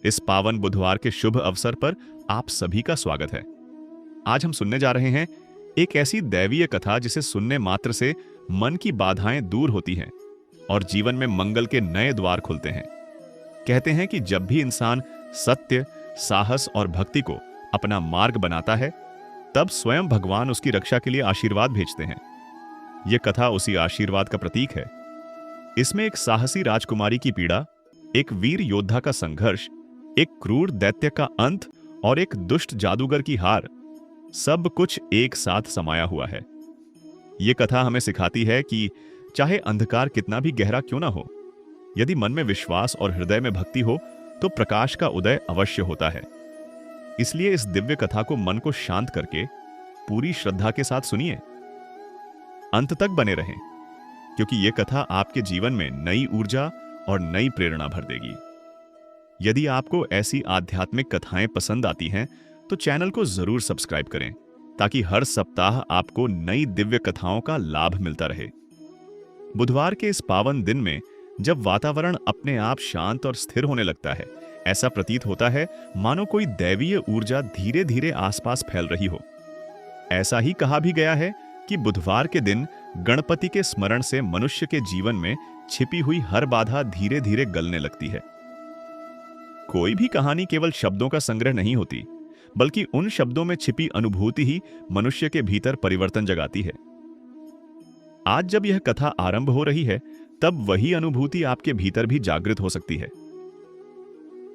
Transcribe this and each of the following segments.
इस पावन बुधवार के शुभ अवसर पर आप सभी का स्वागत है। आज हम सुनने जा रहे हैं एक ऐसी दैवीय कथा जिसे सुनने मात्र से मन की बाधाएं दूर होती हैं और जीवन में मंगल के नए द्वार खुलते हैं। कहते हैं कि जब भी इंसान सत्य, साहस और भक्ति को अपना मार्ग बनाता है, तब स्वयं भगवान उसकी रक्षा के लिए आशीर्वाद भेजते हैं। यह कथा उसी आशीर्वाद का प्रतीक है। इसमें एक साहसी राजकुमारी की पीड़ा, एक वीर योद्धा का संघर्ष, एक क्रूर दैत्य का अंत और एक दुष्ट जादूगर की हार, सब कुछ एक साथ समाया हुआ है। यह कथा हमें सिखाती है कि चाहे अंधकार कितना भी गहरा क्यों ना हो, यदि मन में विश्वास और हृदय में भक्ति हो तो प्रकाश का उदय अवश्य होता है। इसलिए इस दिव्य कथा को मन को शांत करके पूरी श्रद्धा के साथ सुनिए। अंत तक बने रहें, क्योंकि यह कथा आपके जीवन में नई ऊर्जा और नई प्रेरणा भर देगी। यदि आपको ऐसी आध्यात्मिक कथाएं पसंद आती हैं, तो चैनल को जरूर सब्सक्राइब करें, ताकि हर सप्ताह आपको नई दिव्य कथाओं का लाभ मिलता रहे। बुधवार के इस पावन दिन में जब वातावरण अपने आप शांत और स्थिर होने लगता है, ऐसा प्रतीत होता है मानो कोई दैवीय ऊर्जा धीरे धीरे आसपास फैल रही हो। ऐसा ही कहा भी गया है कि बुधवार के दिन गणपति के स्मरण से मनुष्य के जीवन में छिपी हुई हर बाधा धीरे धीरे गलने लगती है। कोई भी कहानी केवल शब्दों का संग्रह नहीं होती, बल्कि उन शब्दों में छिपी अनुभूति ही मनुष्य के भीतर परिवर्तन जगाती है। आज जब यह कथा आरंभ हो रही है, तब वही अनुभूति आपके भीतर भी जागृत हो सकती है।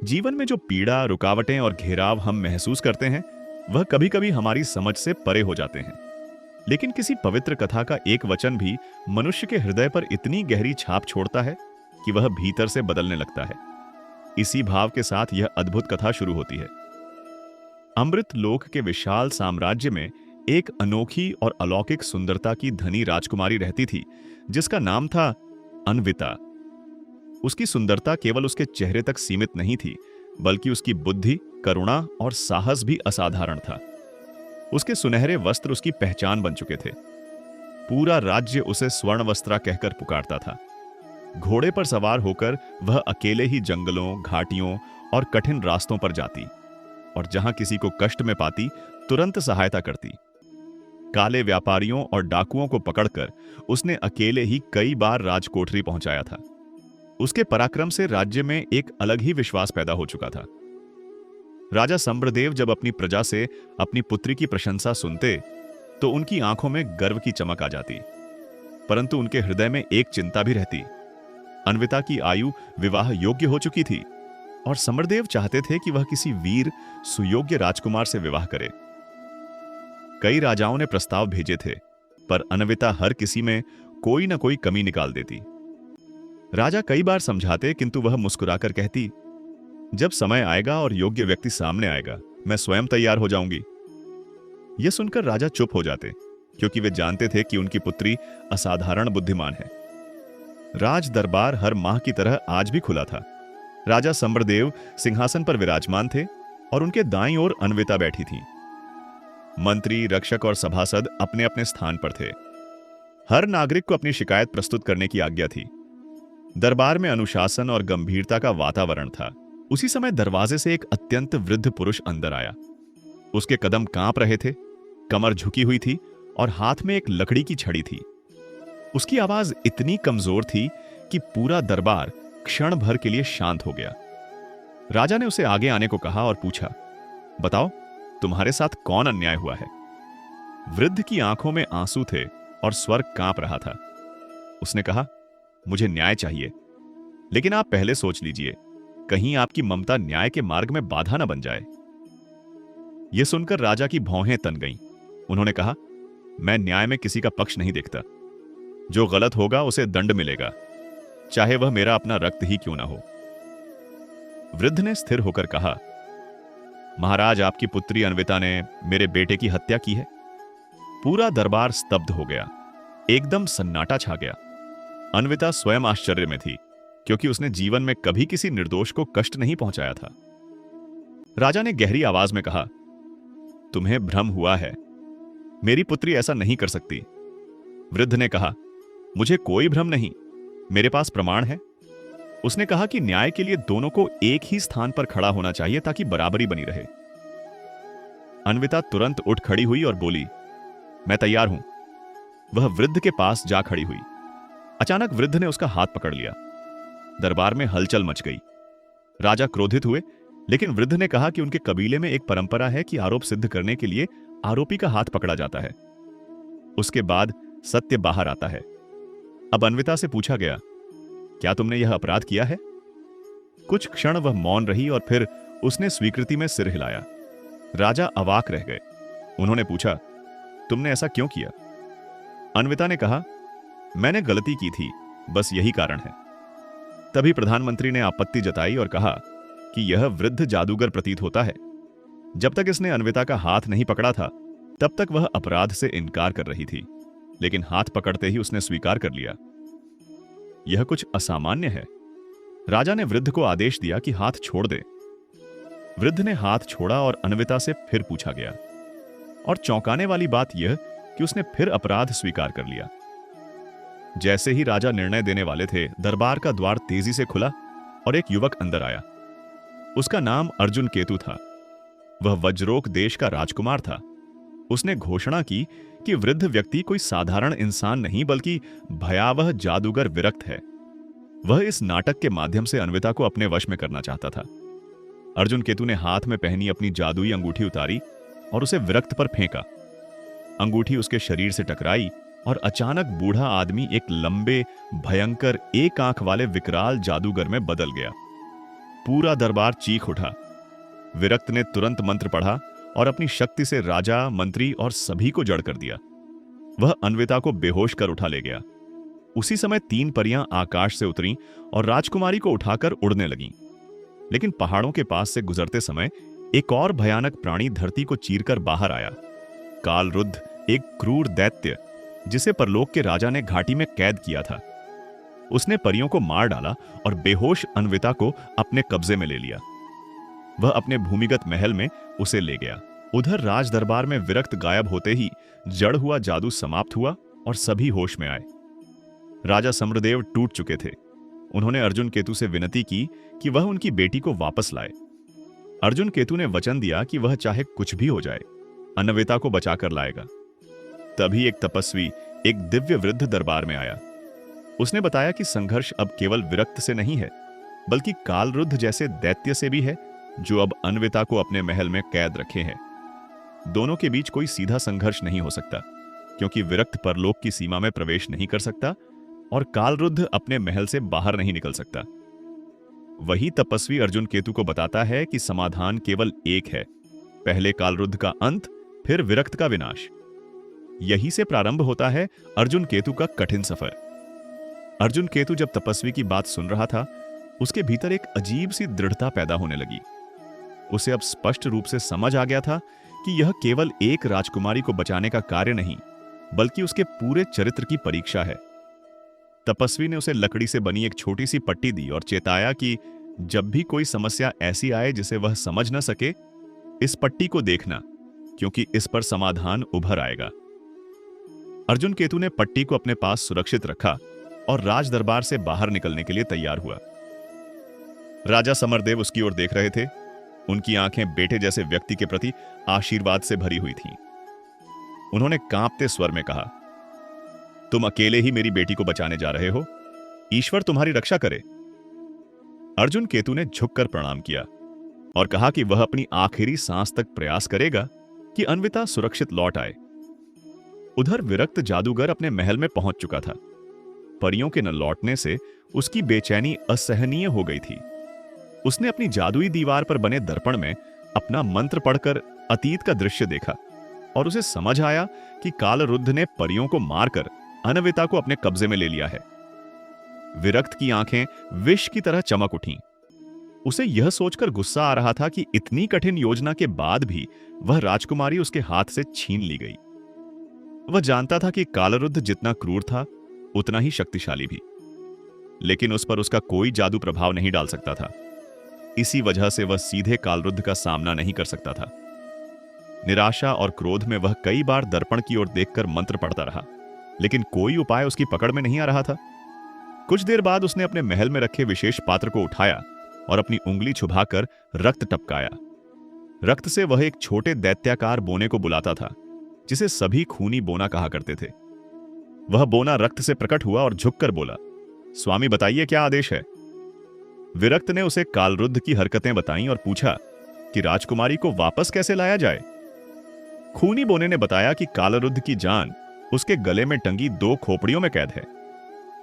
जीवन में जो पीड़ा, रुकावटें और घेराव हम महसूस करते हैं, वह कभी कभी हमारी समझ से परे हो जाते हैं। लेकिन किसी पवित्र कथा का एक वचन भी मनुष्य के हृदय पर इतनी गहरी छाप छोड़ता है कि वह भीतर से बदलने लगता है। इसी भाव के साथ यह अद्भुत कथा शुरू होती है। अमृत लोक के विशाल साम्राज्य में एक अनोखी और अलौकिक सुंदरता की धनी राजकुमारी रहती थी, जिसका नाम था अन्विता। उसकी सुंदरता केवल उसके चेहरे तक सीमित नहीं थी, बल्कि उसकी बुद्धि, करुणा और साहस भी असाधारण था। उसके सुनहरे वस्त्र उसकी पहचान बन चुके थे। पूरा राज्य उसे स्वर्ण वस्त्रा कहकर पुकारता था। घोड़े पर सवार होकर वह अकेले ही जंगलों, घाटियों और कठिन रास्तों पर जाती, और जहां किसी को कष्ट में पाती, तुरंत सहायता करती। काले व्यापारियों और डाकुओं को पकड़कर उसने अकेले ही कई बार राजकोठरी पहुंचाया था। उसके पराक्रम से राज्य में एक अलग ही विश्वास पैदा हो चुका था। राजा सम्रदेव जब अपनी प्रजा से अपनी पुत्री की प्रशंसा सुनते, तो उनकी आंखों में गर्व की चमक आ जाती। परंतु उनके हृदय में एक चिंता भी रहती। अन्विता की आयु विवाह योग्य हो चुकी थी, और समरदेव चाहते थे कि वह किसी वीर, सुयोग्य राजकुमार से विवाह करे। कई राजाओं ने प्रस्ताव भेजे थे, पर अन्विता हर किसी में कोई न कोई कमी निकाल देती। राजा कई बार समझाते, किंतु वह मुस्कुराकर कहती, जब समय आएगा और योग्य व्यक्ति सामने आएगा, मैं स्वयं तैयार हो जाऊंगी। यह सुनकर राजा चुप हो जाते, क्योंकि वे जानते थे कि उनकी पुत्री असाधारण बुद्धिमान है। राज दरबार हर माह की तरह आज भी खुला था। राजा सम्रदेव सिंहासन पर विराजमान थे और उनके दाईं ओर अन्विता बैठी थी। मंत्री, रक्षक और सभासद अपने अपने स्थान पर थे। हर नागरिक को अपनी शिकायत प्रस्तुत करने की आज्ञा थी। दरबार में अनुशासन और गंभीरता का वातावरण था। उसी समय दरवाजे से एक अत्यंत वृद्ध पुरुष अंदर आया। उसके कदम कांप रहे थे, कमर झुकी हुई थी और हाथ में एक लकड़ी की छड़ी थी। उसकी आवाज इतनी कमजोर थी कि पूरा दरबार क्षण भर के लिए शांत हो गया। राजा ने उसे आगे आने को कहा और पूछा, बताओ, तुम्हारे साथ कौन अन्याय हुआ है? वृद्ध की आंखों में आंसू थे और स्वर कांप रहा था। उसने कहा, मुझे न्याय चाहिए, लेकिन आप पहले सोच लीजिए, कहीं आपकी ममता न्याय के मार्ग में बाधा न बन जाए। यह सुनकर राजा की भौहें तन गईं। उन्होंने कहा, मैं न्याय में किसी का पक्ष नहीं देखता। जो गलत होगा उसे दंड मिलेगा, चाहे वह मेरा अपना रक्त ही क्यों ना हो। वृद्ध ने स्थिर होकर कहा, महाराज, आपकी पुत्री अन्विता ने मेरे बेटे की हत्या की है। पूरा दरबार स्तब्ध हो गया। एकदम सन्नाटा छा गया। अन्विता स्वयं आश्चर्य में थी, क्योंकि उसने जीवन में कभी किसी निर्दोष को कष्ट नहीं पहुंचाया था। राजा ने गहरी आवाज में कहा, तुम्हें भ्रम हुआ है, मेरी पुत्री ऐसा नहीं कर सकती। वृद्ध ने कहा, मुझे कोई भ्रम नहीं, मेरे पास प्रमाण है। उसने कहा कि न्याय के लिए दोनों को एक ही स्थान पर खड़ा होना चाहिए ताकि बराबरी बनी रहे। अन्विता तुरंत उठ खड़ी हुई और बोली, मैं तैयार हूं। वह वृद्ध के पास जा खड़ी हुई। अचानक वृद्ध ने उसका हाथ पकड़ लिया। दरबार में हलचल मच गई। राजा क्रोधित हुए, लेकिन वृद्ध ने कहा कि उनके कबीले में एक परंपरा है कि आरोप सिद्ध करने के लिए आरोपी का हाथ पकड़ा जाता है। उसके बाद सत्य बाहर आता है। अब अन्विता से पूछा गया, क्या तुमने यह अपराध किया है? कुछ क्षण वह मौन रही और फिर उसने स्वीकृति में सिर हिलाया। राजा अवाक रह गए। उन्होंने पूछा, तुमने ऐसा क्यों किया? अन्विता ने कहा, मैंने गलती की थी, बस यही कारण है। तभी प्रधानमंत्री ने आपत्ति जताई और कहा कि यह वृद्ध जादूगर प्रतीत होता है। जब तक इसने अन्विता का हाथ नहीं पकड़ा था, तब तक वह अपराध से इनकार कर रही थी, लेकिन हाथ पकड़ते ही उसने स्वीकार कर लिया। यह कुछ असामान्य है। राजा ने वृद्ध को आदेश दिया कि हाथ छोड़ दे। वृद्ध ने हाथ छोड़ा और अन्विता से फिर पूछा गया, और चौंकाने वाली बात यह कि उसने फिर अपराध स्वीकार कर लिया। जैसे ही राजा निर्णय देने वाले थे, दरबार का द्वार तेजी से खुला और एक युवक अंदर आया। उसका नाम अर्जुन केतु था। वह वज्रोक देश का राजकुमार था। उसने घोषणा की कि वृद्ध व्यक्ति कोई साधारण इंसान नहीं बल्कि भयावह जादूगर विरक्त है। वह इस नाटक के माध्यम से अन्विता को अपने वश में करना चाहता था। अर्जुन केतु ने हाथ में पहनी अपनी जादुई अंगूठी उतारी और उसे विरक्त पर फेंका। अंगूठी उसके शरीर से टकराई और अचानक बूढ़ा आदमी एक लंबे, भयंकर, एक आंख वाले विकराल जादूगर में बदल गया। पूरा दरबार चीख उठा। विरक्त ने तुरंत मंत्र पढ़ा और अपनी शक्ति से राजा, मंत्री और सभी को जड़ कर दिया। वह अन्विता को बेहोश कर उठा ले गया। उसी समय 3 परियां आकाश से उतरीं और राजकुमारी को उठाकर उड़ने लगीं। लेकिन पहाड़ों के पास से गुजरते समय एक और भयानक प्राणी धरती को चीरकर बाहर आया। कालरुद्ध, एक क्रूर दैत्य जिसे परलोक के राजा ने घाटी में कैद किया था। उसने परियों को मार डाला और बेहोश अन्विता को अपने कब्जे में ले लिया। वह अपने भूमिगत महल में उसे ले गया। उधर राज दरबार में विरक्त गायब होते ही जड़ हुआ जादू समाप्त हुआ और सभी होश में आए। राजा सम्रदेव टूट चुके थे। उन्होंने अर्जुन केतु से विनती की कि वह उनकी बेटी को वापस लाए। अर्जुन केतु ने वचन दिया कि वह चाहे कुछ भी हो जाए, अन्विता को बचाकर लाएगा। तभी एक तपस्वी, एक दिव्य वृद्ध दरबार में आया। उसने बताया कि संघर्ष अब केवल विरक्त से नहीं है, बल्कि कालरुद्ध जैसे दैत्य से भी है, जो अब अन्विता को अपने महल में कैद रखे हैं। दोनों के बीच कोई सीधा संघर्ष नहीं हो सकता, क्योंकि विरक्त परलोक की सीमा में प्रवेश नहीं कर सकता और कालरुद्ध अपने महल से बाहर नहीं निकल सकता। वही तपस्वी अर्जुन केतु को बताता है कि समाधान केवल एक है, पहले कालरुद्ध का अंत, फिर विरक्त का विनाश। यही से प्रारंभ होता है अर्जुन केतु का कठिन सफर। अर्जुन केतु जब तपस्वी की बात सुन रहा था, उसके भीतर एक अजीब सी दृढ़ता पैदा होने लगी। उसे अब स्पष्ट रूप से समझ आ गया था कि यह केवल एक राजकुमारी को बचाने का कार्य नहीं, बल्कि उसके पूरे चरित्र की परीक्षा है। तपस्वी ने उसे लकड़ी से बनी एक छोटी सी पट्टी दी और चेताया कि जब भी कोई समस्या ऐसी आए जिसे वह समझ न सके, इस पट्टी को देखना, क्योंकि इस पर समाधान उभर आएगा। अर्जुन केतु ने पट्टी को अपने पास सुरक्षित रखा और राज दरबार से बाहर निकलने के लिए तैयार हुआ। राजा समरदेव उसकी ओर देख रहे थे। उनकी आंखें बेटे जैसे व्यक्ति के प्रति आशीर्वाद से भरी हुई थीं। उन्होंने कांपते स्वर में कहा, तुम अकेले ही मेरी बेटी को बचाने जा रहे हो, ईश्वर तुम्हारी रक्षा करे। अर्जुन केतु ने झुककर प्रणाम किया और कहा कि वह अपनी आखिरी सांस तक प्रयास करेगा कि अन्विता सुरक्षित लौट आए। उधर विरक्त जादूगर अपने महल में पहुंच चुका था। परियों के न लौटने से उसकी बेचैनी असहनीय हो गई थी। उसने अपनी जादुई दीवार पर बने दर्पण में अपना मंत्र पढ़कर अतीत का दृश्य देखा और उसे समझ आया कि कालरुद्ध ने परियों को मारकर अन्विता को अपने कब्जे में ले लिया है। विरक्त की आंखें विष की तरह चमक उठीं। उसे यह सोचकर गुस्सा आ रहा था कि इतनी कठिन योजना के बाद भी वह राजकुमारी उसके हाथ से छीन ली गई। वह जानता था कि कालरुद्ध जितना क्रूर था, उतना ही शक्तिशाली भी, लेकिन उस पर उसका कोई जादू प्रभाव नहीं डाल सकता था। इसी वजह से वह सीधे कालरुद्ध का सामना नहीं कर सकता था। निराशा और क्रोध में वह कई बार दर्पण की ओर देखकर मंत्र पढ़ता रहा, लेकिन कोई उपाय उसकी पकड़ में नहीं आ रहा था। कुछ देर बाद उसने अपने महल में रखे विशेष पात्र को उठाया और अपनी उंगली छुपाकर रक्त टपकाया। रक्त से वह एक छोटे दैत्याकार बोने को बुलाता था, जिसे सभी खूनी बोना कहा करते थे। वह बोना रक्त से प्रकट हुआ और झुककर बोला, स्वामी बताइए क्या आदेश है। विरक्त ने उसे कालरुद्ध की हरकतें बताईं और पूछा कि राजकुमारी को वापस कैसे लाया जाए। खूनी बोने ने बताया कि कालरुद्ध की जान उसके गले में टंगी 2 खोपड़ियों में कैद है।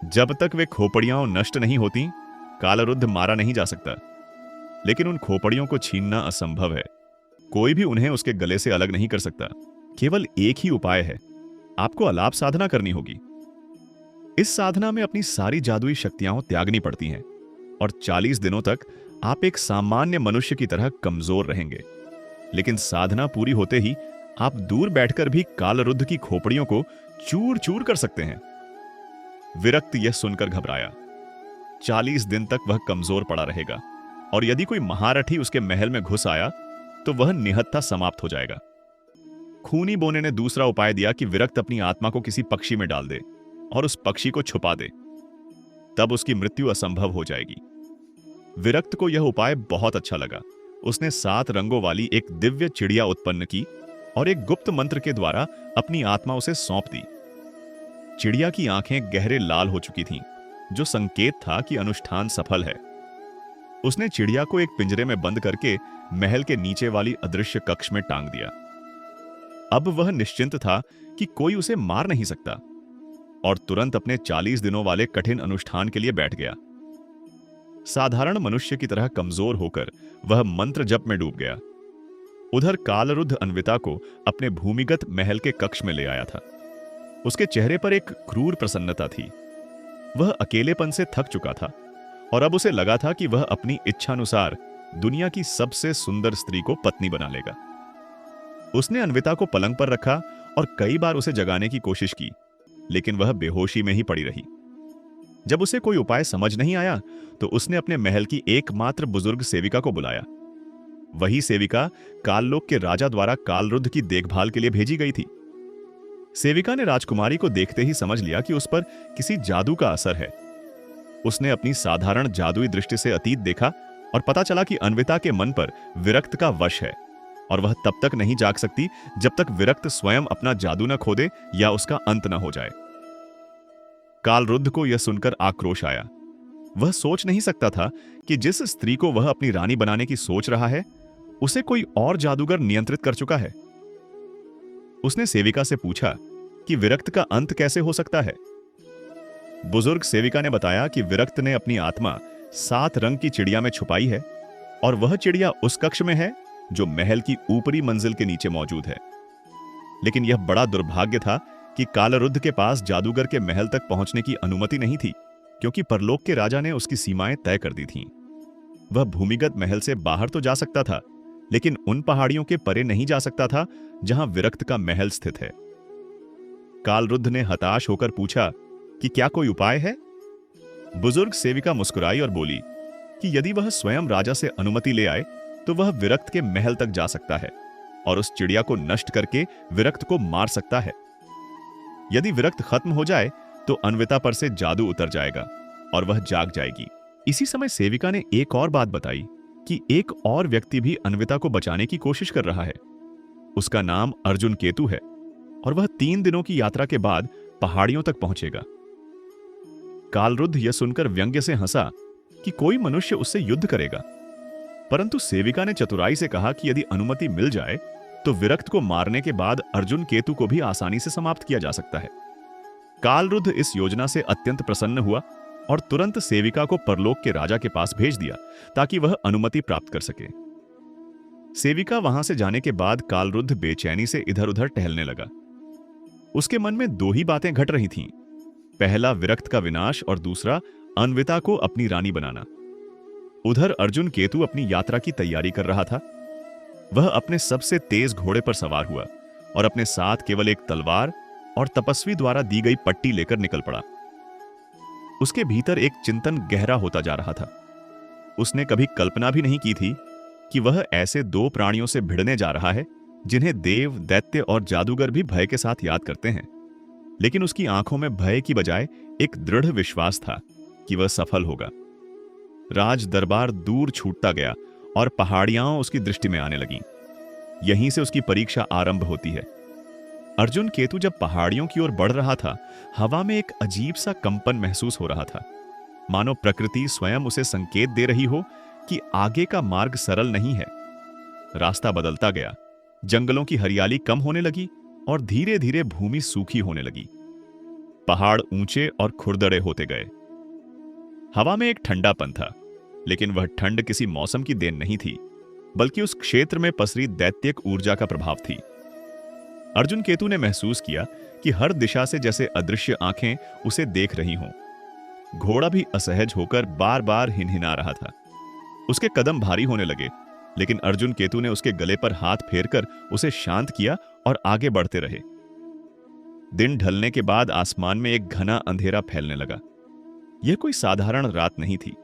जब तक वे खोपड़ियां नष्ट नहीं होती, कालरुद्ध मारा नहीं जा सकता। लेकिन उन खोपड़ियों को छीनना असंभव है। कोई भी उन्हें उसके गले से अलग नहीं कर सकता। केवल एक ही उपाय है, आपको अलाप साधना करनी होगी। इस साधना में अपनी सारी जादुई शक्तियां त्यागनी पड़ती हैं और 40 दिनों तक आप एक सामान्य मनुष्य की तरह कमजोर रहेंगे। लेकिन साधना पूरी होते ही आप दूर बैठकर भी कालरुद्ध की खोपड़ियों को चूर चूर कर सकते हैं। विरक्त यह सुनकर घबराया। 40 दिन तक वह कमजोर पड़ा रहेगा और यदि कोई महारथी उसके महल में घुस आया तो वह निहत्था समाप्त हो जाएगा। खूनी बोने ने दूसरा उपाय दिया कि विरक्त अपनी आत्मा को किसी पक्षी में डाल दे और उस पक्षी को छुपा दे, तब उसकी मृत्यु असंभव हो जाएगी। विरक्त को यह उपाय बहुत अच्छा लगा। उसने 7 रंगों वाली एक दिव्य चिड़िया उत्पन्न की और एक गुप्त मंत्र के द्वारा अपनी आत्मा उसे सौंप दी। चिड़िया की आंखें गहरे लाल हो चुकी थीं, जो संकेत था कि अनुष्ठान सफल है। उसने चिड़िया को एक पिंजरे में बंद करके महल के नीचे वाली अदृश्य कक्ष में टांग दिया। अब वह निश्चिंत था कि कोई उसे मार नहीं सकता और तुरंत अपने 40 दिनों वाले कठिन अनुष्ठान के लिए बैठ गया। साधारण मनुष्य की तरह कमजोर होकर वह मंत्र जप में डूब गया। उधर कालरुद्ध अन्विता को अपने भूमिगत महल के कक्ष में ले आया था। उसके चेहरे पर एक क्रूर प्रसन्नता थी। वह अकेलेपन से थक चुका था और अब उसे लगा था कि वह अपनी इच्छानुसार दुनिया की सबसे सुंदर स्त्री को पत्नी बना लेगा। उसने अन्विता को पलंग पर रखा और कई बार उसे जगाने की कोशिश की, लेकिन वह बेहोशी में ही पड़ी रही। जब उसे कोई उपाय समझ नहीं आया तो उसने अपने महल की एकमात्र बुजुर्ग सेविका को बुलाया। वही सेविका काललोक के राजा द्वारा कालरुद्ध की देखभाल के लिए भेजी गई थी। सेविका ने राजकुमारी को देखते ही समझ लिया कि उस पर किसी जादू का असर है। उसने अपनी साधारण जादुई दृष्टि से अतीत देखा और पता चला कि अन्विता के मन पर विरक्त का वश है और वह तब तक नहीं जाग सकती जब तक विरक्त स्वयं अपना जादू न खो दे या उसका अंत न हो जाए। कालरुद्ध को यह सुनकर आक्रोश आया। वह सोच नहीं सकता था कि जिस स्त्री को वह अपनी रानी बनाने की सोच रहा है, उसे कोई और जादूगर नियंत्रित कर चुका है। उसने सेविका से पूछा कि विरक्त का अंत कैसे हो सकता है। बुजुर्ग सेविका ने बताया कि विरक्त ने अपनी आत्मा 7 रंग की चिड़िया में छुपाई है और वह चिड़िया उस कक्ष में है जो महल की ऊपरी मंजिल के नीचे मौजूद है। लेकिन यह बड़ा दुर्भाग्य था कि कालरुद्ध के पास जादूगर के महल तक पहुंचने की अनुमति नहीं थी, क्योंकि परलोक के राजा ने उसकी सीमाएं तय कर दी थीं। वह भूमिगत महल से बाहर तो जा सकता था, लेकिन उन पहाड़ियों के परे नहीं जा सकता था जहां विरक्त का महल स्थित है। कालरुद्ध ने हताश होकर पूछा कि क्या कोई उपाय है। बुजुर्ग सेविका मुस्कुराई और बोली कि यदि वह स्वयं राजा से अनुमति ले आए तो वह विरक्त के महल तक जा सकता है और उस चिड़िया को नष्ट करके विरक्त को मार सकता है। यदि विरक्त खत्म हो जाए तो अन्विता पर से जादू उतर जाएगा और वह जाग जाएगी। इसी समय सेविका ने एक और बात बताई कि एक और व्यक्ति भी अन्विता को बचाने की कोशिश कर रहा है। उसका नाम अर्जुन केतु है और वह 3 दिनों की यात्रा के बाद पहाड़ियों तक पहुंचेगा। कालरुद्ध यह सुनकर व्यंग्य से हंसा कि कोई मनुष्य उससे युद्ध करेगा, परंतु सेविका ने चतुराई से कहा कि यदि अनुमति मिल जाए तो विरक्त को मारने के बाद अर्जुन केतु को भी आसानी से समाप्त किया जा सकता है। कालरुद्ध इस योजना से अत्यंत प्रसन्न हुआ और तुरंत सेविका को परलोक के राजा के पास भेज दिया ताकि वह अनुमति प्राप्त कर सके। सेविका वहां से जाने के बाद कालरुद्ध बेचैनी से इधर उधर टहलने लगा। उसके मन में 2 ही बातें घट रही थीं। पहला विरक्त का विनाश और दूसरा अन्विता को अपनी रानी बनाना। उधर अर्जुन केतु अपनी यात्रा की तैयारी कर रहा था। वह अपने सबसे तेज घोड़े पर सवार हुआ और अपने साथ केवल एक तलवार और तपस्वी द्वारा दी गई पट्टी लेकर निकल पड़ा। उसके भीतर एक चिंतन गहरा होता जा रहा था। उसने कभी कल्पना भी नहीं की थी कि वह ऐसे 2 प्राणियों से भिड़ने जा रहा है जिन्हें देव, दैत्य और जादूगर भी भय के साथ याद करते हैं। लेकिन उसकी आंखों में भय की बजाय एक दृढ़ विश्वास था कि वह सफल होगा। राज दरबार दूर छूटता गया और पहाड़ियां उसकी दृष्टि में आने लगीं। यहीं से उसकी परीक्षा आरंभ होती है। अर्जुन केतु जब पहाड़ियों की ओर बढ़ रहा था, हवा में एक अजीब सा कंपन महसूस हो रहा था, मानो प्रकृति स्वयं उसे संकेत दे रही हो कि आगे का मार्ग सरल नहीं है। रास्ता बदलता गया, जंगलों की हरियाली कम होने लगी और धीरे धीरे भूमि सूखी होने लगी। पहाड़ ऊंचे और खुरदरे होते गए। हवा में एक ठंडापन था, लेकिन वह ठंड किसी मौसम की देन नहीं थी, बल्कि उस क्षेत्र में पसरी दैत्यिक ऊर्जा का प्रभाव थी। अर्जुन केतु ने महसूस किया कि हर दिशा से जैसे अदृश्य आंखें उसे देख रही हों। घोड़ा भी असहज होकर बार बार हिनहिना रहा था। उसके कदम भारी होने लगे, लेकिन अर्जुन केतु ने उसके गले पर हाथ फेरकर उसे शांत किया और आगे बढ़ते रहे। दिन ढलने के बाद आसमान में एक घना अंधेरा फैलने लगा। यह कोई साधारण रात नहीं थी।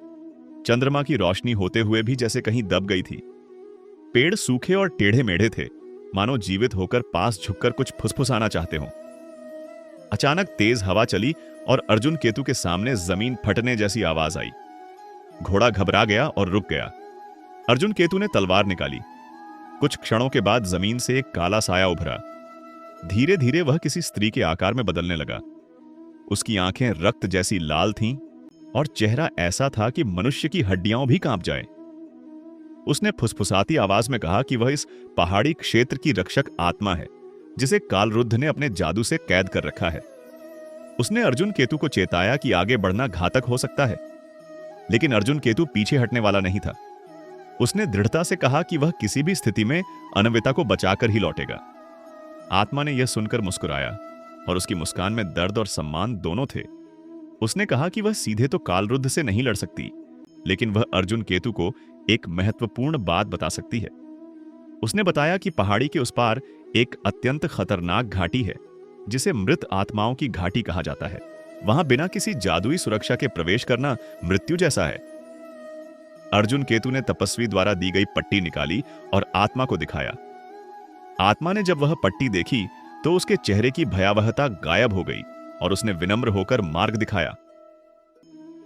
चंद्रमा की रोशनी होते हुए भी जैसे कहीं दब गई थी। पेड़ सूखे और टेढ़े मेढ़े थे, मानो जीवित होकर पास झुककर कुछ फुसफुसाना चाहते हों। अचानक तेज हवा चली और अर्जुन केतु के सामने जमीन फटने जैसी आवाज आई। घोड़ा घबरा गया और रुक गया। अर्जुन केतु ने तलवार निकाली। कुछ क्षणों के बाद जमीन से एक काला साया उभरा। धीरे धीरे वह किसी स्त्री के आकार में बदलने लगा। उसकी आंखें रक्त जैसी लाल थीं और चेहरा ऐसा था कि मनुष्य की हड्डियां भी कांप जाए। उसने फुसफुसाती आवाज में कहा कि वह इस पहाड़ी क्षेत्र की रक्षक आत्मा है, जिसे कालरुद्ध ने अपने जादू से कैद कर रखा है। उसने अर्जुन केतु को चेताया कि आगे बढ़ना घातक हो सकता है, लेकिन अर्जुन केतु पीछे हटने वाला नहीं था। उसने दृढ़ता से कहा कि वह किसी भी स्थिति में अन्विता को बचाकर ही लौटेगा। आत्मा ने यह सुनकर मुस्कुराया और उसकी मुस्कान में दर्द और सम्मान दोनों थे। उसने कहा कि वह सीधे तो कालरुद्ध से नहीं लड़ सकती, लेकिन वह अर्जुन केतु को एक महत्वपूर्ण बात बता सकती है। उसने बताया कि पहाड़ी के उस पार एक अत्यंत खतरनाक घाटी है, जिसे मृत आत्माओं की घाटी कहा जाता है। वहां बिना किसी जादुई सुरक्षा के प्रवेश करना मृत्यु जैसा है। अर्जुन केतु ने तपस्वी द्वारा दी गई पट्टी निकाली और आत्मा को दिखाया। आत्मा ने जब वह पट्टी देखी तो उसके चेहरे की भयावहता गायब हो गई और उसने विनम्र होकर मार्ग दिखाया।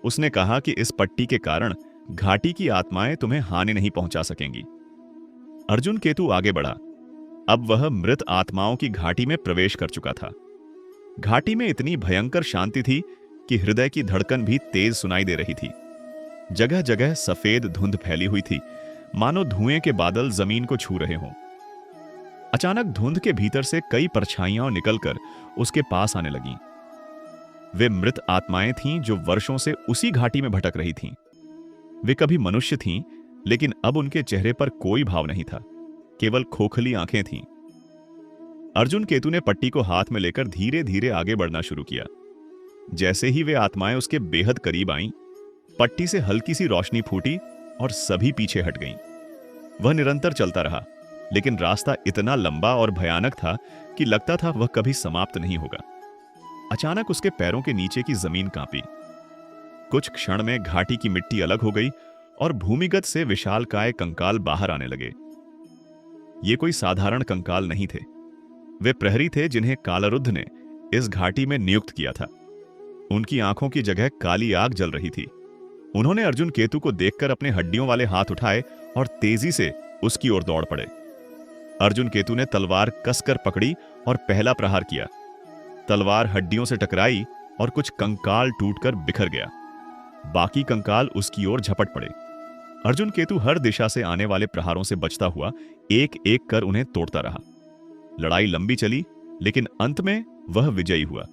उसने कहा कि इस पट्टी के कारण घाटी की आत्माएं तुम्हें हानि नहीं पहुंचा सकेंगी। अर्जुन केतु आगे बढ़ा। अब वह मृत आत्माओं की घाटी में प्रवेश कर चुका था। घाटी में इतनी भयंकर शांति थी कि हृदय की धड़कन भी तेज सुनाई दे रही थी। जगह जगह सफेद धुंध फैली हुई थी, मानो धुएं के बादल जमीन को छू रहे हों। अचानक धुंध के भीतर से कई परछाइयां निकलकर उसके पास आने लगीं। वे मृत आत्माएं थीं जो वर्षों से उसी घाटी में भटक रही थीं। वे कभी मनुष्य थीं, लेकिन अब उनके चेहरे पर कोई भाव नहीं था, केवल खोखली आंखें थीं। अर्जुन केतु ने पट्टी को हाथ में लेकर धीरे धीरे आगे बढ़ना शुरू किया। जैसे ही वे आत्माएं उसके बेहद करीब आईं, पट्टी से हल्की सी रोशनी फूटी और सभी पीछे हट गईं। वह निरंतर चलता रहा, लेकिन रास्ता इतना लंबा और भयानक था कि लगता था वह कभी समाप्त नहीं होगा। अचानक उसके पैरों के नीचे की जमीन कांपी। कुछ क्षण में घाटी की मिट्टी अलग हो गई और भूमिगत से विशालकाय कंकाल बाहर आने लगे। ये कोई साधारण कंकाल नहीं थे। वे प्रहरी थे जिन्हें कालरुद्ध ने इस घाटी में नियुक्त किया था। उनकी आंखों की जगह काली आग जल रही थी। उन्होंने अर्जुन केतु को देखकर अपने हड्डियों वाले हाथ उठाए और तेजी से उसकी ओर दौड़ पड़े। अर्जुन केतु ने तलवार कसकर पकड़ी और पहला प्रहार किया। तलवार हड्डियों से टकराई और कुछ कंकाल टूटकर बिखर गया। बाकी कंकाल उसकी ओर झपट पड़े। अर्जुन केतु हर दिशा से आने वाले प्रहारों से बचता हुआ एक एक कर उन्हें तोड़ता रहा। लड़ाई लंबी चली, लेकिन अंत में वह विजयी हुआ।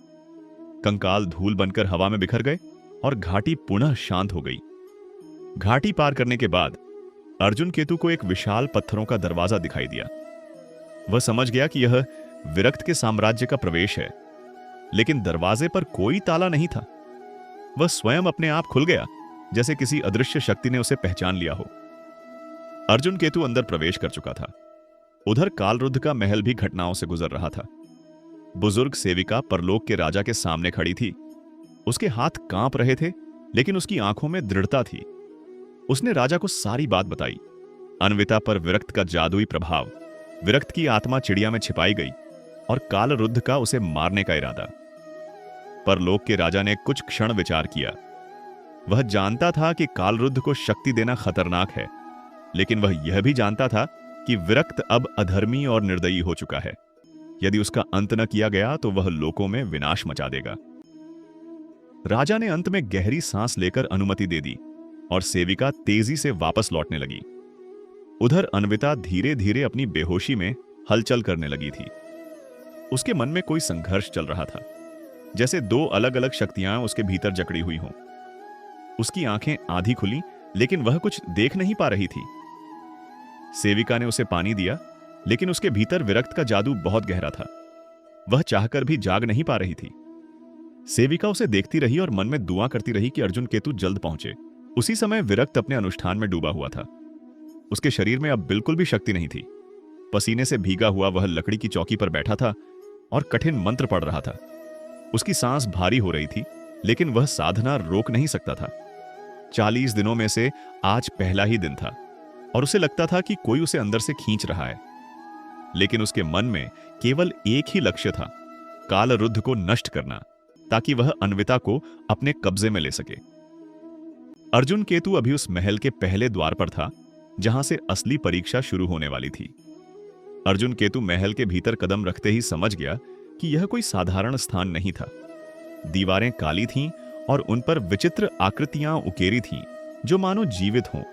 कंकाल धूल बनकर हवा में बिखर गए और घाटी पुनः शांत हो गई। घाटी पार करने के बाद अर्जुन केतु को एक विशाल पत्थरों का दरवाजा दिखाई दिया। वह समझ गया कि यह विरक्त के साम्राज्य का प्रवेश है, लेकिन दरवाजे पर कोई ताला नहीं था। वह स्वयं अपने आप खुल गया, जैसे किसी अदृश्य शक्ति ने उसे पहचान लिया हो। अर्जुन केतु अंदर प्रवेश कर चुका था। उधर कालरुद्ध का महल भी घटनाओं से गुजर रहा था। बुजुर्ग सेविका परलोक के राजा के सामने खड़ी थी। उसके हाथ कांप रहे थे, लेकिन उसकी आंखों में दृढ़ता थी। उसने राजा को सारी बात बताई। अन्विता पर विरक्त का जादुई प्रभाव, विरक्त की आत्मा चिड़िया में छिपाई गई और कालरुद्ध का उसे मारने का इरादा। परलोक के राजा ने कुछ क्षण विचार किया। वह जानता था कि कालरुद्ध को शक्ति देना खतरनाक है, लेकिन वह यह भी जानता था कि विरक्त अब अधर्मी और निर्दयी हो चुका है। यदि उसका अंत न किया गया तो वह लोकों में विनाश मचा देगा। राजा ने अंत में गहरी सांस लेकर अनुमति दे दी और सेविका तेजी से वापस लौटने लगी। उधर अन्विता धीरे धीरे अपनी बेहोशी में हलचल करने लगी थी। उसके मन में कोई संघर्ष चल रहा था, जैसे दो अलग अलग शक्तियां उसके भीतर जकड़ी हुई हों। उसकी आंखें आधी खुली, लेकिन वह कुछ देख नहीं पा रही थी। सेविका ने उसे पानी दिया, लेकिन उसके भीतर विरक्त का जादू बहुत गहरा था। वह चाहकर भी जाग नहीं पा रही थी। सेविका उसे देखती रही और मन में दुआ करती रही कि अर्जुन केतु जल्द पहुंचे। उसी समय विरक्त अपने अनुष्ठान में डूबा हुआ था। उसके शरीर में अब बिल्कुल भी शक्ति नहीं थी। पसीने से भीगा हुआ वह लकड़ी की चौकी पर बैठा था और कठिन मंत्र पढ़ रहा था। उसकी सांस भारी हो रही थी, लेकिन वह साधना रोक नहीं सकता था। 40 दिनों में से आज पहला ही दिन था और उसे लगता था कि कोई उसे अंदर से खींच रहा है। लेकिन उसके मन में केवल एक ही लक्ष्य था, कालरुद्ध को नष्ट करना, ताकि वह अन्विता को अपने कब्जे में ले सके। अर्जुन केतु अभी उस महल के पहले द्वार पर था, जहां से असली परीक्षा शुरू होने वाली थी। अर्जुन केतु महल के भीतर कदम रखते ही समझ गया कि यह कोई साधारण स्थान नहीं था। दीवारें काली थीं और उन पर विचित्र आकृतियां उकेरी थीं, जो मानो जीवित हों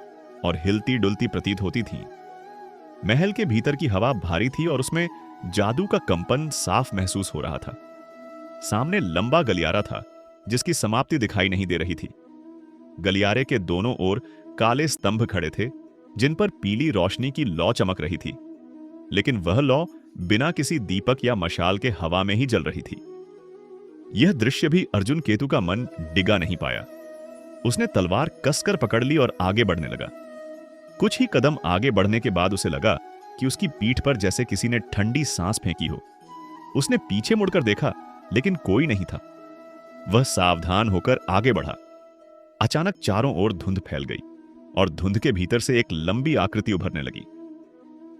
और हिलती डुलती प्रतीत होती थीं। महल के भीतर की हवा भारी थी और उसमें जादू का कंपन साफ महसूस हो रहा था। सामने लंबा गलियारा था, जिसकी समाप्ति दिखाई नहीं दे रही थी। गलियारे के दोनों ओर काले स्तंभ खड़े थे, जिन पर पीली रोशनी की लौ चमक रही थी, लेकिन वह लौ बिना किसी दीपक या मशाल के हवा में ही जल रही थी। यह दृश्य भी अर्जुन केतु का मन डिगा नहीं पाया। उसने तलवार कसकर पकड़ ली और आगे बढ़ने लगा। कुछ ही कदम आगे बढ़ने के बाद उसे लगा कि उसकी पीठ पर जैसे किसी ने ठंडी सांस फेंकी हो। उसने पीछे मुड़कर देखा, लेकिन कोई नहीं था। वह सावधान होकर आगे बढ़ा। अचानक चारों ओर धुंध फैल गई और धुंध के भीतर से एक लंबी आकृति उभरने लगी।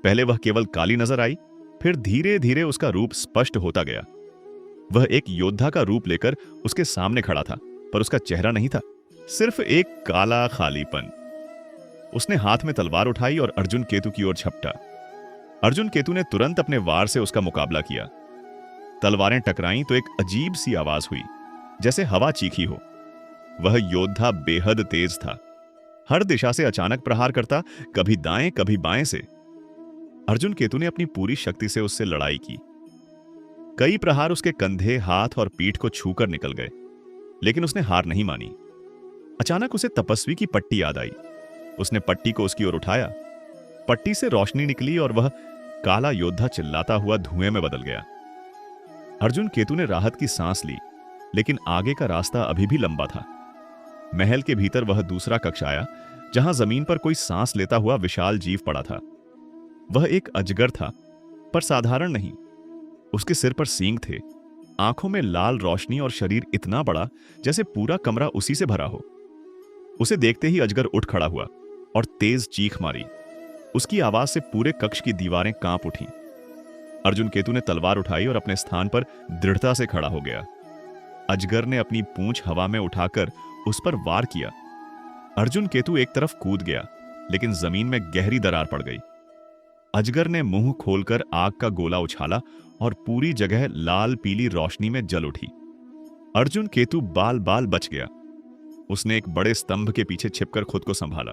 पहले वह केवल काली नजर आई, फिर धीरे धीरे उसका रूप स्पष्ट होता गया। वह एक योद्धा का रूप लेकर उसके सामने खड़ा था, पर उसका चेहरा नहीं था, सिर्फ एक काला खालीपन। उसने हाथ में तलवार उठाई और अर्जुन केतु की ओर झपटा। अर्जुन केतु ने तुरंत अपने वार से उसका मुकाबला किया। तलवारें टकराईं तो एक अजीब सी आवाज हुई, जैसे हवा चीखी हो। वह योद्धा बेहद तेज था। हर दिशा से अचानक प्रहार करता, कभी दाएं कभी बाएं से। अर्जुन केतु ने अपनी पूरी शक्ति से उससे लड़ाई की। कई प्रहार उसके कंधे, हाथ और पीठ को छूकर निकल गए, लेकिन उसने हार नहीं मानी। अचानक उसे तपस्वी की पट्टी याद आई। उसने पट्टी को उसकी ओर उठाया। पट्टी से रोशनी निकली और वह काला योद्धा चिल्लाता हुआ धुएं में बदल गया। अर्जुन केतु ने राहत की सांस ली, लेकिन आगे का रास्ता अभी भी लंबा था। महल के भीतर वह दूसरा कक्ष आया, जहां जमीन पर कोई सांस लेता हुआ विशाल जीव पड़ा था। वह एक अजगर था, पर साधारण नहीं। उसके सिर पर सींग थे, आंखों में लाल रोशनी और शरीर इतना बड़ा जैसे पूरा कमरा उसी से भरा हो। उसे देखते ही अजगर उठ खड़ा हुआ और तेज चीख मारी। उसकी आवाज से पूरे कक्ष की दीवारें कांप उठीं। अर्जुन केतु ने तलवार उठाई और अपने स्थान पर दृढ़ता से खड़ा हो गया। अजगर ने अपनी पूंछ हवा में उठाकर उस पर वार किया। अर्जुन केतु एक तरफ कूद गया, लेकिन जमीन में गहरी दरार पड़ गई। अजगर ने मुंह खोलकर आग का गोला उछाला और पूरी जगह लाल पीली रोशनी में जल उठी। अर्जुन केतु बाल बाल बच गया। उसने एक बड़े स्तंभ के पीछे छिपकर खुद को संभाला।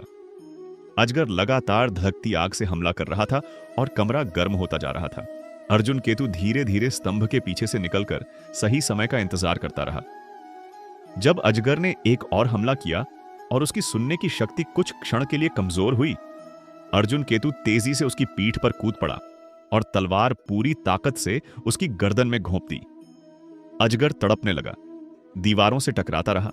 अजगर लगातार धधकती आग से हमला कर रहा था और कमरा गर्म होता जा रहा था। अर्जुन केतु धीरे धीरे स्तंभ के पीछे से निकलकर सही समय का इंतजार करता रहा। जब अजगर ने एक और हमला किया और उसकी सुनने की शक्ति कुछ क्षण के लिए कमजोर हुई, अर्जुन केतु तेजी से उसकी पीठ पर कूद पड़ा और तलवार पूरी ताकत से उसकी गर्दन में घोंप दी। अजगर तड़पने लगा, दीवारों से टकराता रहा।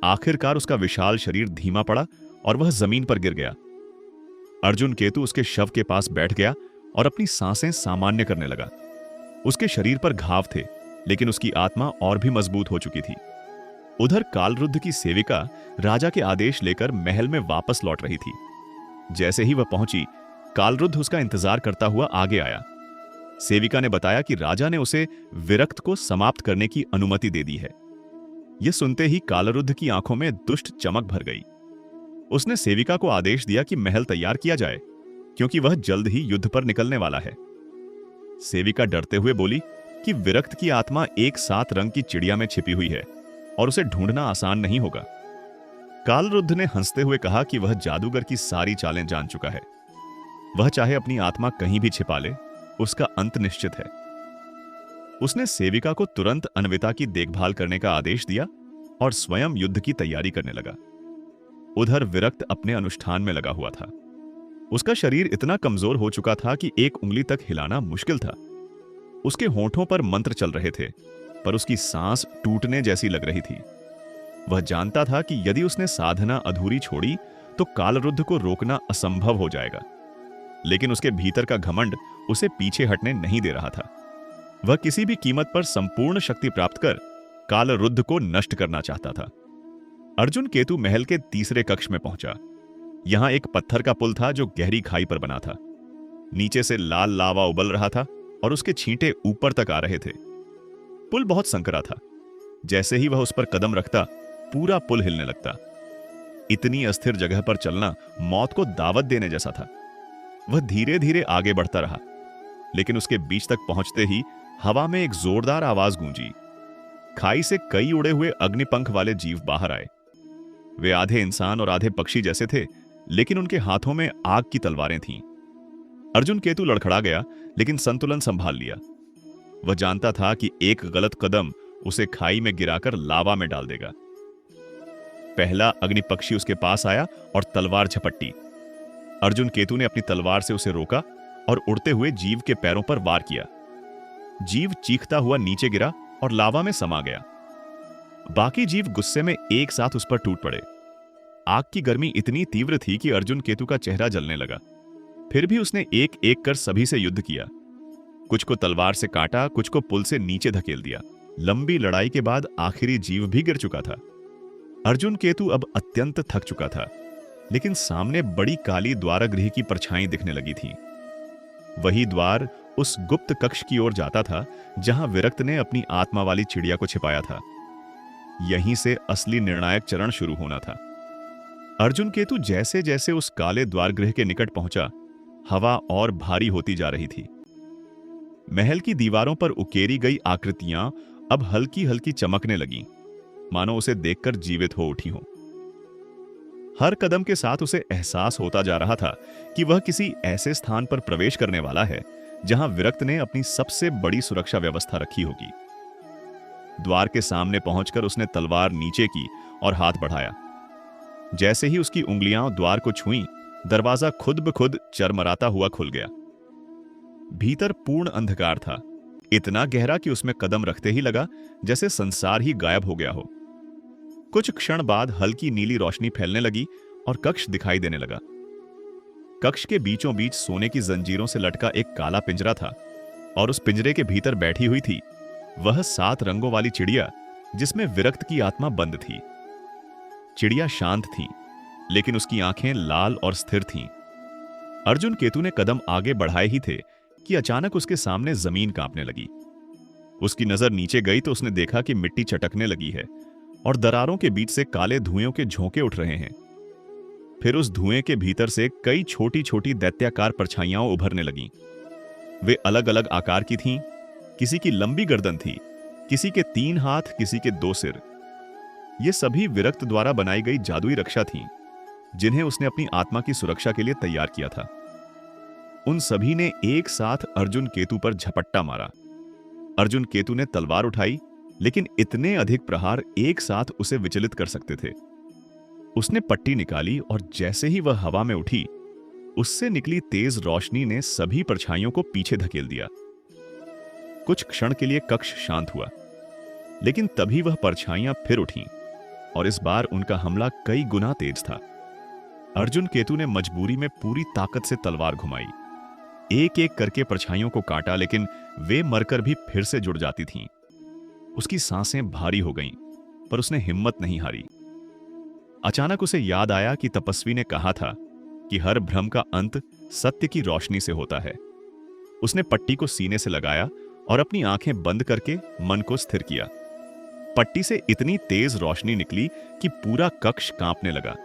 आखिरकार उसका विशाल शरीर धीमा पड़ा और वह जमीन पर गिर गया। अर्जुन केतु उसके शव के पास बैठ गया और अपनी सांसें सामान्य करने लगा। उसके शरीर पर घाव थे, लेकिन उसकी आत्मा और भी मजबूत हो चुकी थी। उधर कालरुद्ध की सेविका राजा के आदेश लेकर महल में वापस लौट रही थी। जैसे ही वह पहुंची, कालरुद्ध उसका इंतजार करता हुआ आगे आया। सेविका ने बताया कि राजा ने उसे विरक्त को समाप्त करने की अनुमति दे दी है। यह सुनते ही कालरुद्ध की आंखों में दुष्ट चमक भर गई। उसने सेविका को आदेश दिया कि महल तैयार किया जाए, क्योंकि वह जल्द ही युद्ध पर निकलने वाला है। सेविका डरते हुए बोली कि विरक्त की आत्मा एक 7 रंग की चिड़िया में छिपी हुई है और उसे ढूंढना आसान नहीं होगा। कालरुद्ध ने हंसते हुए कहा कि वह जादूगर की सारी चालें जान चुका है। वह चाहे अपनी आत्मा कहीं भी छिपा ले, उसका अंत निश्चित है। उसने सेविका को तुरंत अन्विता की देखभाल करने का आदेश दिया और स्वयं युद्ध की तैयारी करने लगा। उधर विरक्त अपने अनुष्ठान में लगा हुआ था। उसका शरीर इतना कमजोर हो चुका था कि एक उंगली तक हिलाना मुश्किल था। उसके होठों पर मंत्र चल रहे थे, पर उसकी सांस टूटने जैसी लग रही थी। वह जानता था कि यदि उसने साधना अधूरी छोड़ी तो कालरुद्ध को रोकना असंभव हो जाएगा, लेकिन उसके भीतर का घमंड उसे पीछे हटने नहीं दे रहा था। वह किसी भी कीमत पर संपूर्ण शक्ति प्राप्त कर कालरुद्ध को नष्ट करना चाहता था। अर्जुन केतु महल के तीसरे कक्ष में पहुंचा। यहां एक पत्थर का पुल था जो गहरी खाई पर बना था। नीचे से लाल लावा उबल रहा था और उसके छींटे ऊपर तक आ रहे थे। पुल बहुत संकरा था। जैसे ही वह उस पर कदम रखता, पूरा पुल हिलने लगता। इतनी अस्थिर जगह पर चलना मौत को दावत देने जैसा था। वह धीरे धीरे आगे बढ़ता रहा, लेकिन उसके बीच तक पहुंचते ही हवा में एक जोरदार आवाज गूंजी। खाई से कई उड़े हुए अग्निपंख वाले जीव बाहर आए। वे आधे इंसान और आधे पक्षी जैसे थे, लेकिन उनके हाथों में आग की तलवारें थीं। अर्जुन केतु लड़खड़ा गया, लेकिन संतुलन संभाल लिया। वह जानता था कि एक गलत कदम उसे खाई में गिराकर लावा में डाल देगा। पहला अग्निपक्षी उसके पास आया और तलवार झपट्टी। अर्जुन केतु ने अपनी तलवार से उसे रोका और उड़ते हुए जीव के पैरों पर वार किया। जीव चीखता हुआ नीचे गिरा और लावा में समा गया। बाकी जीव गुस्से में एक साथ उस पर टूट पड़े। आग की गर्मी इतनी तीव्र थी कि अर्जुन केतु का चेहरा जलने लगा। फिर भी उसने एक एक कर सभी से युद्ध किया। कुछ को तलवार से काटा, कुछ को पुल से नीचे धकेल दिया। लंबी लड़ाई के बाद आखिरी जीव भी गिर चुका था। अर्जुन केतु अब अत्यंत थक चुका था, लेकिन सामने बड़ी काली द्वारगृह की परछाई दिखने लगी थी। वही द्वार उस गुप्त कक्ष की ओर जाता था जहां विरक्त ने अपनी आत्मा वाली चिड़िया को छिपाया था। यहीं से असली निर्णायक चरण शुरू होना था। अर्जुन केतु जैसे जैसे उस काले द्वारगृह के निकट पहुंचा, हवा और भारी होती जा रही थी। महल की दीवारों पर उकेरी गई आकृतियां अब हल्की हल्की चमकने लगीं, मानो उसे देखकर जीवित हो उठी हों। हर कदम के साथ उसे एहसास होता जा रहा था कि वह किसी ऐसे स्थान पर प्रवेश करने वाला है जहां विरक्त ने अपनी सबसे बड़ी सुरक्षा व्यवस्था रखी होगी। द्वार के सामने पहुंचकर उसने तलवार नीचे की और हाथ बढ़ाया। जैसे ही उसकी उंगलियां द्वार को छुईं, दरवाजा खुद ब खुद चरमराता हुआ खुल गया। भीतर पूर्ण अंधकार था, इतना गहरा कि उसमें कदम रखते ही लगा जैसे संसार ही गायब हो गया हो। कुछ क्षण बाद हल्की नीली रोशनी फैलने लगी और कक्ष दिखाई देने लगा। कक्ष के बीचों बीच सोने की जंजीरों से लटका एक काला पिंजरा था और उस पिंजरे के भीतर बैठी हुई थी वह 7 रंगों वाली चिड़िया, जिसमें विरक्त की आत्मा बंद थी। चिड़िया शांत थी, लेकिन उसकी आंखें लाल और स्थिर थीं। अर्जुन केतु ने कदम आगे बढ़ाए ही थे कि अचानक उसके सामने जमीन कांपने लगी। उसकी नजर नीचे गई तो उसने देखा कि मिट्टी चटकने लगी है और दरारों के बीच से काले धुएं के झोंके उठ रहे हैं। फिर उस धुएं के भीतर से कई छोटी छोटी दैत्याकार परछाइयां उभरने लगीं। वे अलग अलग आकार की थीं। किसी की लंबी गर्दन थी, किसी के 3 हाथ, किसी के 2 सिर। ये सभी विरक्त द्वारा बनाई गई जादुई रक्षा थीं, जिन्हें उसने अपनी आत्मा की सुरक्षा के लिए तैयार किया था। उन सभी ने एक साथ अर्जुन केतु पर झपट्टा मारा। अर्जुन केतु ने तलवार उठाई, लेकिन इतने अधिक प्रहार एक साथ उसे विचलित कर सकते थे। उसने पट्टी निकाली और जैसे ही वह हवा में उठी, उससे निकली तेज रोशनी ने सभी परछाइयों को पीछे धकेल दिया। कुछ क्षण के लिए कक्ष शांत हुआ, लेकिन तभी वह परछाइयां फिर उठीं और इस बार उनका हमला कई गुना तेज था। अर्जुन केतु ने मजबूरी में पूरी ताकत से तलवार घुमाई। एक एक करके परछाइयों को काटा, लेकिन वे मरकर भी फिर से जुड़ जाती थीं। उसकी सांसें भारी हो गईं, पर उसने हिम्मत नहीं हारी। अचानक उसे याद आया कि तपस्वी ने कहा था कि हर भ्रम का अंत सत्य की रोशनी से होता है। उसने पट्टी को सीने से लगाया और अपनी आंखें बंद करके मन को स्थिर किया। पट्टी से इतनी तेज रोशनी निकली कि पूरा कक्ष कांपने लगा।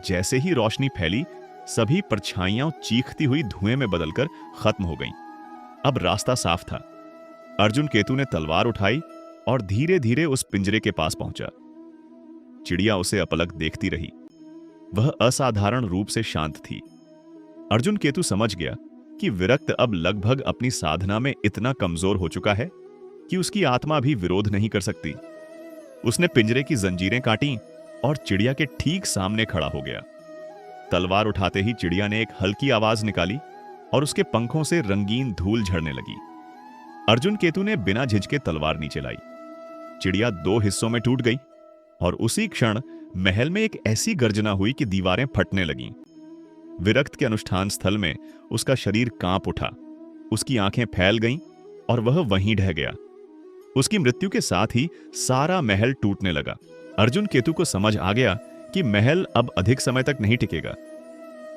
जैसे ही रोशनी फैली, सभी परछाइयां चीखती हुई धुएं में बदलकर खत्म हो गईं। अब रास्ता साफ था। अर्जुन केतु ने तलवार उठाई और धीरे धीरे उस पिंजरे के पास पहुंचा। चिड़िया उसे अपलक देखती रही। वह असाधारण रूप से शांत थी। अर्जुन केतु समझ गया कि विरक्त अब लगभग अपनी साधना में इतना कमजोर हो चुका है कि उसकी आत्मा भी विरोध नहीं कर सकती। उसने पिंजरे की जंजीरें काटी और चिड़िया के ठीक सामने खड़ा हो गया। तलवार उठाते ही चिड़िया ने एक हल्की आवाज निकाली और उसके पंखों से रंगीन धूल झड़ने लगी। अर्जुन केतु ने बिना झिझके तलवार नीचे लाई। चिड़िया 2 हिस्सों में टूट गई और उसी क्षण महल में एक ऐसी गर्जना हुई कि दीवारें फटने लगीं। विरक्त के अनुष्ठान स्थल में उसका शरीर कांप उठा, उसकी आंखें फैल गईं और वह वहीं ढह गया। उसकी मृत्यु के साथ ही सारा महल टूटने लगा। अर्जुन केतु को समझ आ गया कि महल अब अधिक समय तक नहीं टिकेगा।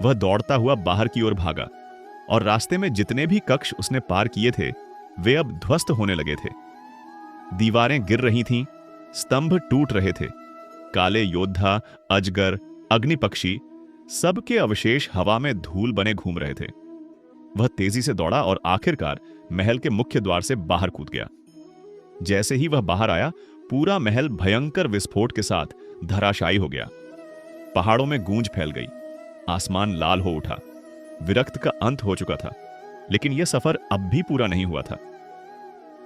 वह दौड़ता हुआ बाहर की ओर भागा और रास्ते में जितने भी कक्ष उसने पार किए थे वे अब ध्वस्त होने लगे थे। दीवारें गिर रही थीं, स्तंभ टूट रहे थे। काले योद्धा, अजगर, अग्निपक्षी, सबके अवशेष हवा में धूल बने घूम रहे थे। वह तेजी से दौड़ा और आखिरकार महल के मुख्य द्वार से बाहर कूद गया। जैसे ही वह बाहर आया, पूरा महल भयंकर विस्फोट के साथ धराशायी हो गया। पहाड़ों में गूंज फैल गई, आसमान लाल हो उठा। विरक्त का अंत हो चुका था, लेकिन यह सफर अब भी पूरा नहीं हुआ था।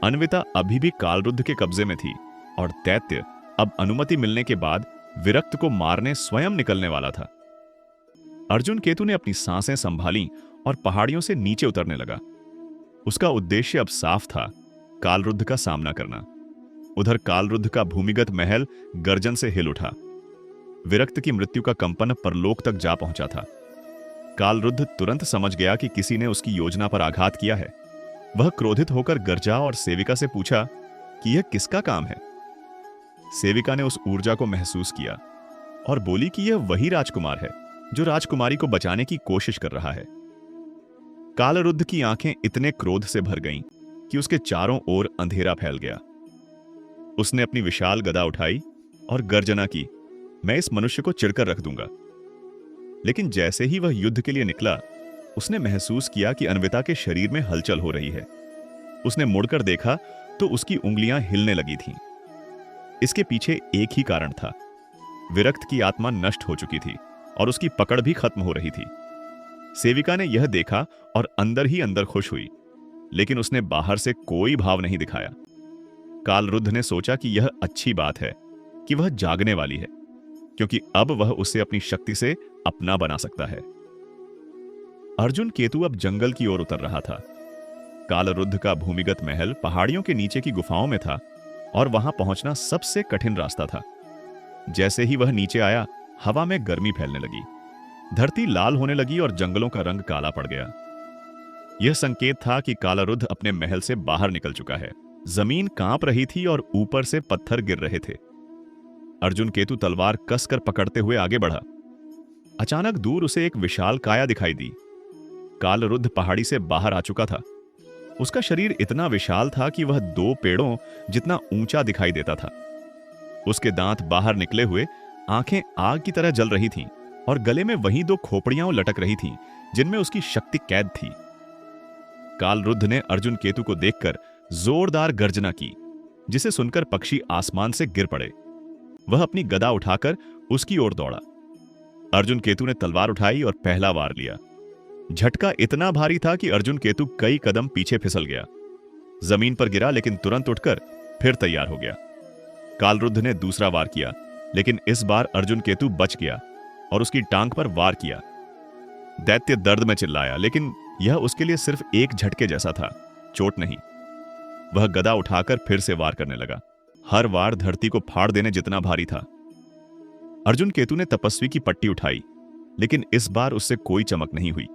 अन्विता अभी भी कालरुद्ध के कब्जे में थी और दैत्य अब अनुमति मिलने के बाद विरक्त को मारने स्वयं निकलने वाला था। अर्जुन केतु ने अपनी सांसें संभाली और पहाड़ियों से नीचे उतरने लगा। उसका उद्देश्य अब साफ था, कालरुद्ध का सामना करना। उधर कालरुद्ध का भूमिगत महल गर्जन से हिल उठा। विरक्त की मृत्यु का कंपन परलोक तक जा पहुंचा था। कालरुद्ध तुरंत समझ गया कि किसी ने उसकी योजना पर आघात किया है। वह क्रोधित होकर गर्जा और सेविका से पूछा कि यह किसका काम है। सेविका ने उस ऊर्जा को महसूस किया और बोली कि यह वही राजकुमार है जो राजकुमारी को बचाने की कोशिश कर रहा है। कालरुद्ध की आंखें इतने क्रोध से भर गईं कि उसके चारों ओर अंधेरा फैल गया। उसने अपनी विशाल गदा उठाई और गर्जना की, मैं इस मनुष्य को चिढ़कर रख दूंगा। लेकिन जैसे ही वह युद्ध के लिए निकला, उसने महसूस किया कि अन्विता के शरीर में हलचल हो रही है। उसने मुड़कर देखा तो उसकी उंगलियां हिलने लगी थीं। इसके पीछे एक ही कारण था, विरक्त की आत्मा नष्ट हो चुकी थी और उसकी पकड़ भी खत्म हो रही थी। सेविका ने यह देखा और अंदर ही अंदर खुश हुई, लेकिन उसने बाहर से कोई भाव नहीं दिखाया। कालरुद्ध ने सोचा कि यह अच्छी बात है कि वह जागने वाली है, क्योंकि अब वह उसे अपनी शक्ति से अपना बना सकता है। अर्जुन केतु अब जंगल की ओर उतर रहा था। कालरुद्ध का भूमिगत महल पहाड़ियों के नीचे की गुफाओं में था और वहां पहुंचना सबसे कठिन रास्ता था। जैसे ही वह नीचे आया, हवा में गर्मी फैलने लगी, धरती लाल होने लगी और जंगलों का रंग काला पड़ गया। यह संकेत था कि कालरुद्ध अपने महल से बाहर निकल चुका है। जमीन कांप रही थी और ऊपर से पत्थर गिर रहे थे। अर्जुन केतु तलवार कसकर पकड़ते हुए आगे बढ़ा। अचानक दूर उसे एक विशाल काया दिखाई दी। कालरुद्ध पहाड़ी से बाहर आ चुका था। उसका शरीर इतना विशाल था कि वह 2 पेड़ों जितना ऊंचा दिखाई देता था। उसके दांत बाहर निकले हुए, आंखें आग की तरह जल रही थीं और गले में वही 2 खोपड़ियां लटक रही थीं जिनमें उसकी शक्ति कैद थी। कालरुद्ध ने अर्जुन केतु को देखकर जोरदार गर्जना की, जिसे सुनकर पक्षी आसमान से गिर पड़े। वह अपनी गदा उठाकर उसकी ओर दौड़ा। अर्जुन केतु ने तलवार उठाई और पहला वार लिया। झटका इतना भारी था कि अर्जुन केतु कई कदम पीछे फिसल गया। जमीन पर गिरा, लेकिन तुरंत उठकर फिर तैयार हो गया। कालरुद्ध ने दूसरा वार किया, लेकिन इस बार अर्जुन केतु बच गया और उसकी टांग पर वार किया। दैत्य दर्द में चिल्लाया, लेकिन यह उसके लिए सिर्फ एक झटके जैसा था, चोट नहीं। वह गदा उठाकर फिर से वार करने लगा। हर वार धरती को फाड़ देने जितना भारी था। अर्जुन केतु ने तपस्वी की पट्टी उठाई, लेकिन इस बार उससे कोई चमक नहीं हुई।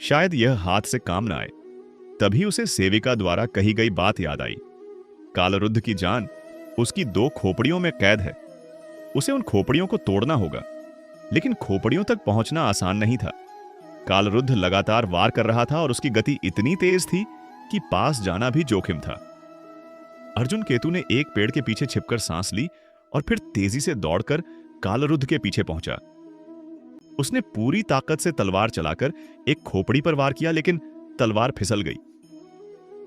शायद यह हाथ से काम न आए। तभी उसे सेविका द्वारा कही गई बात याद आई। कालरुद्ध की जान उसकी 2 खोपड़ियों में कैद है। उसे उन खोपड़ियों को तोड़ना होगा, लेकिन खोपड़ियों तक पहुंचना आसान नहीं था। कालरुद्ध लगातार वार कर रहा था और उसकी गति इतनी तेज थी कि पास जाना भी जोखिम था। अर्जुन केतु ने एक पेड़ के पीछे छिपकर सांस ली और फिर तेजी से दौड़कर कालरुद्ध के पीछे पहुंचा। उसने पूरी ताकत से तलवार चलाकर एक खोपड़ी पर वार किया, लेकिन तलवार फिसल गई।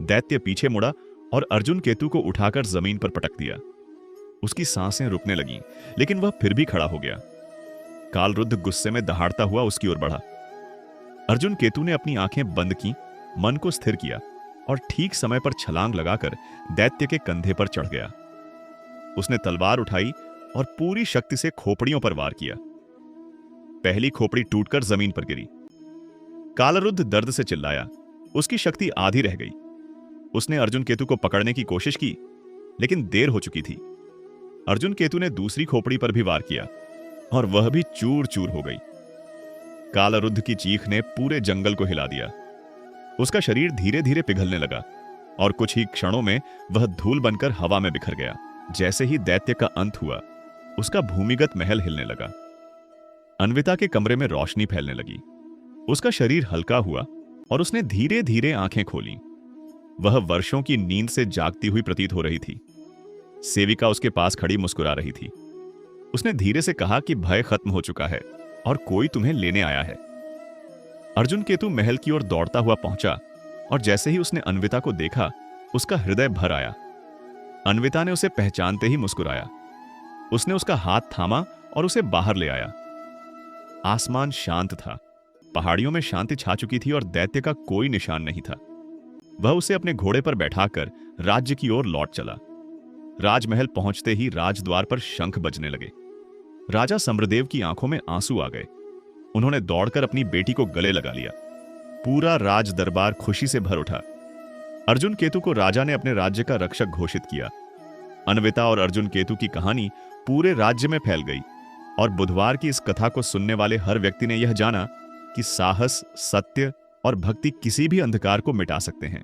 दैत्य पीछे मुड़ा और अर्जुन केतु को उठाकर जमीन पर पटक दिया। उसकी सांसें रुकने लगीं, लेकिन वह फिर भी खड़ा हो गया। कालरुद्ध गुस्से में दहाड़ता हुआ उसकी ओर बढ़ा। अर्जुन केतु ने अपनी आंखें बंद की, मन को स्थिर किया और ठीक समय पर छलांग लगाकर दैत्य के कंधे पर चढ़ गया। उसने तलवार उठाई और पूरी शक्ति से खोपड़ियों पर वार किया। पहली खोपड़ी टूटकर जमीन पर गिरी। कालरुद्ध दर्द से चिल्लाया। उसकी शक्ति आधी रह गई। उसने अर्जुन केतु को पकड़ने की कोशिश की, लेकिन देर हो चुकी थी। अर्जुन केतु ने दूसरी खोपड़ी पर भी वार किया और वह भी चूर चूर हो गई। कालरुद्ध की चीख ने पूरे जंगल को हिला दिया। उसका शरीर धीरे धीरे पिघलने लगा और कुछ ही क्षणों में वह धूल बनकर हवा में बिखर गया। जैसे ही दैत्य का अंत हुआ, उसका भूमिगत महल हिलने लगा। अन्विता के कमरे में रोशनी फैलने लगी। उसका शरीर हल्का हुआ और उसने धीरे धीरे आंखें खोलीं। वह वर्षों की नींद से जागती हुई प्रतीत हो रही थी। सेविका उसके पास खड़ी मुस्कुरा रही थी। उसने धीरे से कहा कि भय खत्म हो चुका है और कोई तुम्हें लेने आया है। अर्जुन केतु महल की ओर दौड़ता हुआ पहुंचा और जैसे ही उसने अन्विता को देखा, उसका हृदय भर आया। अन्विता ने उसे पहचानते ही मुस्कुराया। उसने उसका हाथ थामा और उसे बाहर ले आया। आसमान शांत था। पहाड़ियों में शांति छा चुकी थी और दैत्य का कोई निशान नहीं था। वह उसे अपने घोड़े पर बैठाकर राज्य की ओर लौट चला। राजमहल पहुंचते ही राजद्वार पर शंख बजने लगे। राजा सम्रदेव की आंखों में आंसू आ गए। उन्होंने दौड़कर अपनी बेटी को गले लगा लिया। पूरा राज दरबार खुशी से भर उठा। अर्जुन केतु को राजा ने अपने राज्य का रक्षक घोषित किया। अन्विता और अर्जुन केतु की कहानी पूरे राज्य में फैल गई और बुधवार की इस कथा को सुनने वाले हर व्यक्ति ने यह जाना कि साहस, सत्य और भक्ति किसी भी अंधकार को मिटा सकते हैं।